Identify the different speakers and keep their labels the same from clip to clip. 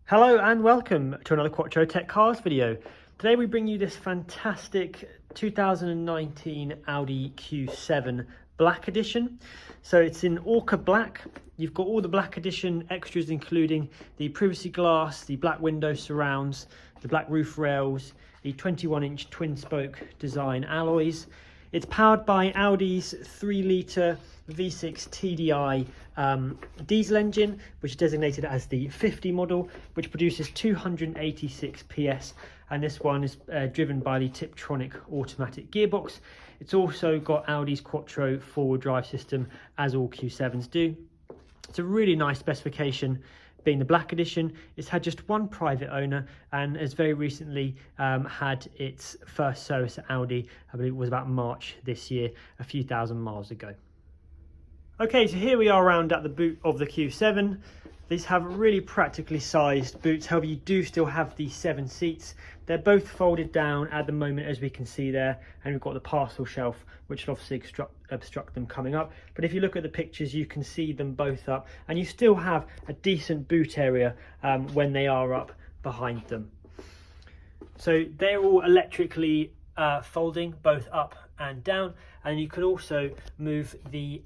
Speaker 1: Hello and welcome to another Quattro Tech Cars video. Today we bring you this fantastic 2019 Audi Q7 Black Edition. So it's in Orca Black. You've got all the Black Edition extras including the privacy glass, the black window surrounds, the black roof rails, the 21-inch twin spoke design alloys. It's powered by Audi's 3-litre V6 TDI diesel engine, which is designated as the 50 model, which produces 286 PS, and this one is driven by the Tiptronic automatic gearbox. It's also got Audi's Quattro four-wheel drive system, as all Q7s do. It's a really nice specification. Being the Black Edition, it's had just one private owner and has very recently had its first service at Audi. I believe it was about March this year, a few thousand miles ago. Okay, so here we are around at the boot of the Q7. These have really practically sized boots, however you do still have the 7 seats. They're both folded down at the moment, as we can see there, and we've got the parcel shelf which will obviously obstruct them coming up. But if you look at the pictures, you can see them both up, and you still have a decent boot area when they are up behind them. So they're all electrically folding both up and down, and you can also move the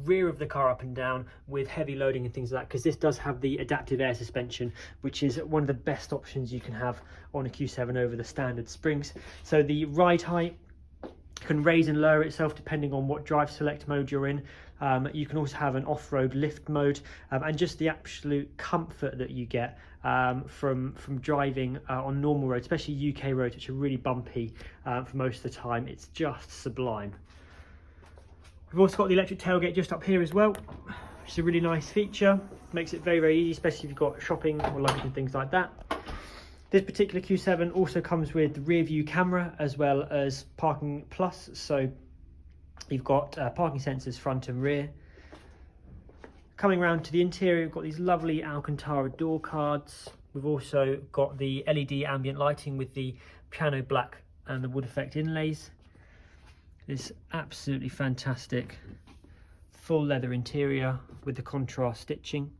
Speaker 1: rear of the car up and down with heavy loading and things like that, because this does have the adaptive air suspension, which is one of the best options you can have on a Q7 over the standard springs. So the ride height can raise and lower itself depending on what drive select mode you're in. You can also have an off-road lift mode, and just the absolute comfort that you get from driving on normal roads, especially UK roads, which are really bumpy for most of the time. It's just sublime. We've also got the electric tailgate just up here as well, which is a really nice feature. Makes it very, very easy, especially if you've got shopping or luggage and things like that. This particular Q7 also comes with the rear view camera as well as parking plus, so you've got parking sensors front and rear. Coming around to the interior, we've got these lovely Alcantara door cards. We've also got the LED ambient lighting with the piano black and the wood effect inlays. This absolutely fantastic full leather interior with the contrast stitching.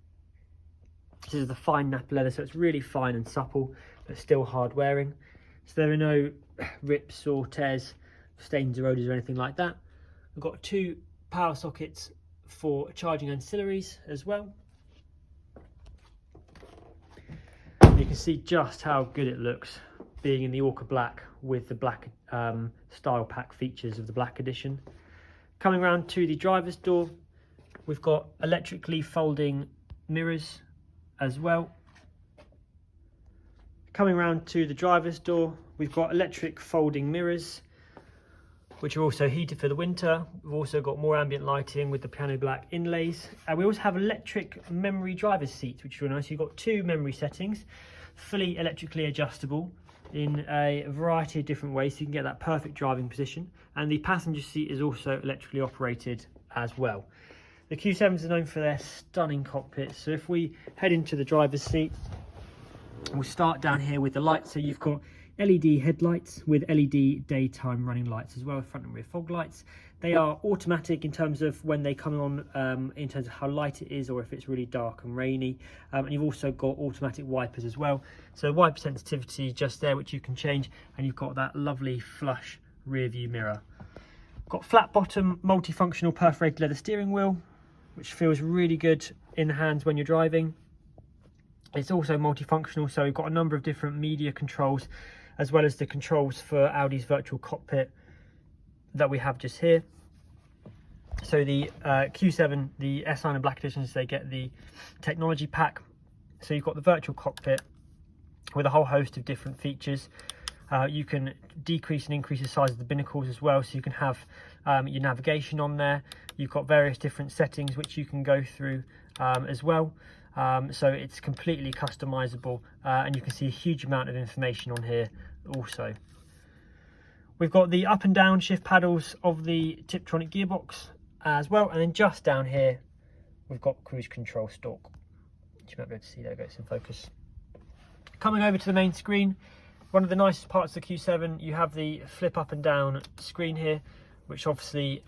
Speaker 1: This is the fine nap leather, so it's really fine and supple, but still hard wearing. So there are no rips or tears, stains, erosions or anything like that. We've got 2 power sockets for charging ancillaries as well. You can see just how good it looks being in the Orca Black with the black style pack features of the Black Edition. Coming around to the driver's door, we've got electrically folding mirrors as well. Coming around to the driver's door, we've got electric folding mirrors, which are also heated for the winter. We've also got more ambient lighting with the piano black inlays. And we also have electric memory driver's seats, which is really nice. You've got 2 memory settings, fully electrically adjustable in a variety of different ways, so you can get that perfect driving position. And the passenger seat is also electrically operated as well. The Q7s are known for their stunning cockpits. So if we head into the driver's seat, we'll start down here with the lights. So you've got LED headlights with LED daytime running lights as well, front and rear fog lights. They are automatic in terms of when they come on, in terms of how light it is or if it's really dark and rainy. And you've also got automatic wipers as well. So wiper sensitivity just there, which you can change, and you've got that lovely flush rear view mirror. Got flat bottom multifunctional perforated leather steering wheel, which feels really good in the hands when you're driving. It's also multifunctional, so we've got a number of different media controls, as well as the controls for Audi's virtual cockpit that we have just here. So the Q7, the S9 and Black Editions, they get the technology pack. So you've got the virtual cockpit with a whole host of different features. You can decrease and increase the size of the binnacles as well, so you can have your navigation on there. You've got various different settings which you can go through as well. So it's completely customizable, and you can see a huge amount of information on here also. We've got the up and down shift paddles of the Tiptronic gearbox as well, and then just down here we've got cruise control stalk, which you might be able to see. There it goes in focus. Coming over to the main screen, one of the nicest parts of the Q7, you have the flip up and down screen here, which obviously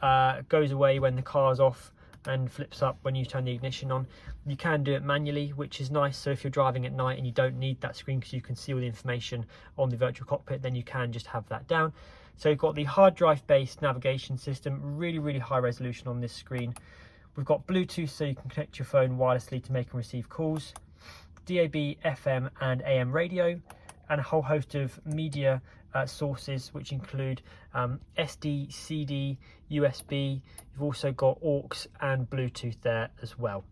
Speaker 1: goes away when the car's off and flips up when you turn the ignition on. You can do it manually, which is nice. So if you're driving at night and you don't need that screen because you can see all the information on the virtual cockpit, then you can just have that down. So you've got the hard drive based navigation system, really high resolution on this screen. We've got Bluetooth, so you can connect your phone wirelessly to make and receive calls, DAB, FM and AM radio, and a whole host of media sources, which include SD, CD, USB. You've also got aux and Bluetooth there as well.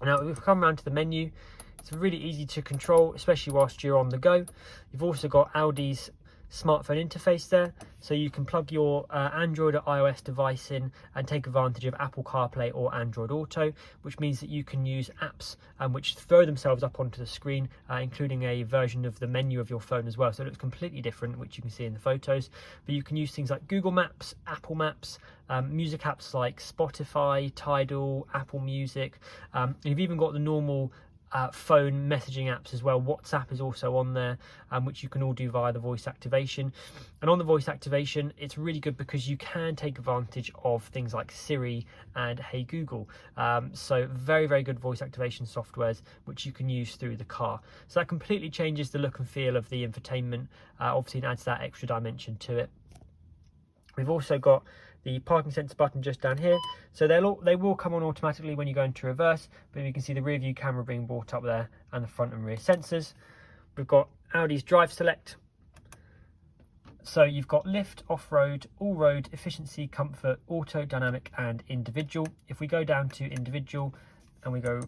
Speaker 1: Now, if we've come around to the menu, it's really easy to control, especially whilst you're on the go. You've also got Audi's smartphone interface there, so you can plug your Android or iOS device in and take advantage of Apple CarPlay or Android Auto, which means that you can use apps which throw themselves up onto the screen, including a version of the menu of your phone as well, so it looks completely different, which you can see in the photos. But you can use things like Google Maps, Apple Maps, music apps like Spotify, Tidal, Apple Music. You've even got the normal phone messaging apps as well. WhatsApp is also on there, which you can all do via the voice activation. And on the voice activation, it's really good because you can take advantage of things like Siri and Hey Google. So very good voice activation softwares which you can use through the car. So that completely changes the look and feel of the infotainment. Obviously it adds that extra dimension to it. We've also got the parking sensor button just down here, so they will come on automatically when you go into reverse, but you can see the rear view camera being brought up there and the front and rear sensors. We've got Audi's drive select, so you've got lift, off-road, all-road, efficiency, comfort, auto, dynamic and individual. If we go down to individual and we go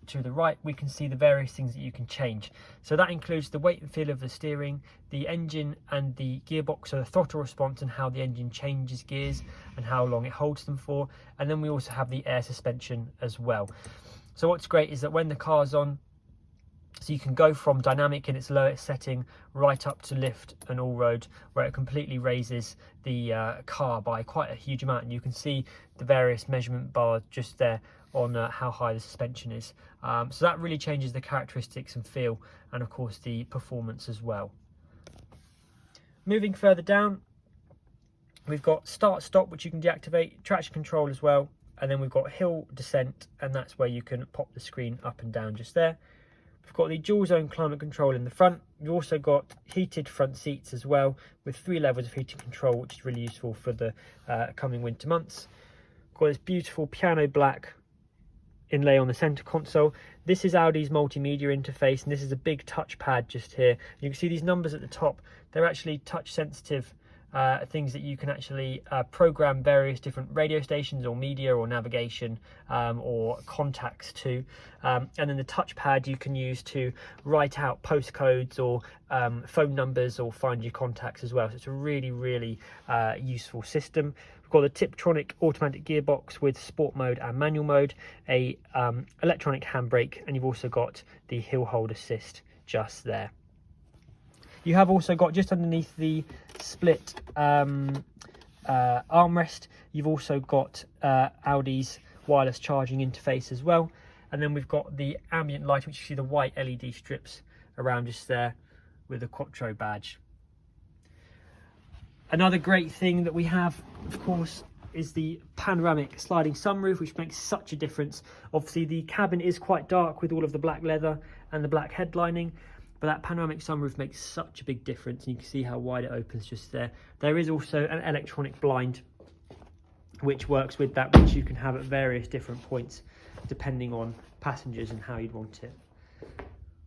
Speaker 1: to the right, we can see the various things that you can change. So that includes the weight and feel of the steering, the engine and the gearbox, so the throttle response and how the engine changes gears and how long it holds them for. And then we also have the air suspension as well. So what's great is that when the car's on, so you can go from dynamic in its lowest setting right up to lift and all road, where it completely raises the car by quite a huge amount. And you can see the various measurement bars just there on how high the suspension is. So that really changes the characteristics and feel, and of course the performance as well. Moving further down, we've got start stop, which you can deactivate, traction control as well, and then we've got hill descent, and that's where you can pop the screen up and down just there. We've got the dual zone climate control in the front. You've also got heated front seats as well, with 3 levels of heating control, which is really useful for the coming winter months. We've got this beautiful piano black inlay on the center console. This is Audi's multimedia interface, and this is a big touchpad just here. You can see these numbers at the top. They're actually touch sensitive things that you can actually program various different radio stations or media or navigation or contacts to. And then the touchpad you can use to write out postcodes or phone numbers or find your contacts as well. So it's a really useful system. Got the Tiptronic automatic gearbox with sport mode and manual mode, a electronic handbrake, and you've also got the hill hold assist just there. You have also got just underneath the split armrest, you've also got Audi's wireless charging interface as well, and then we've got the ambient light, which you see the white LED strips around just there with the Quattro badge. Another great thing that we have, of course, is the panoramic sliding sunroof, which makes such a difference. Obviously, the cabin is quite dark with all of the black leather and the black headlining, but that panoramic sunroof makes such a big difference, and you can see how wide it opens just there. There is also an electronic blind, which works with that, which you can have at various different points, depending on passengers and how you'd want it.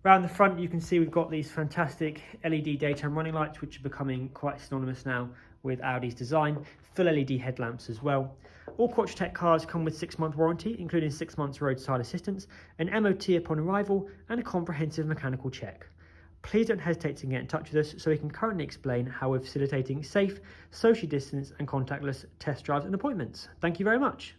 Speaker 1: Around the front, you can see we've got these fantastic LED daytime running lights, which are becoming quite synonymous now with Audi's design. Full LED headlamps as well. All Quattro Tech cars come with 6-month warranty, including 6 months roadside assistance, an MOT upon arrival, and a comprehensive mechanical check. Please don't hesitate to get in touch with us so we can currently explain how we're facilitating safe, socially distanced and contactless test drives and appointments. Thank you very much.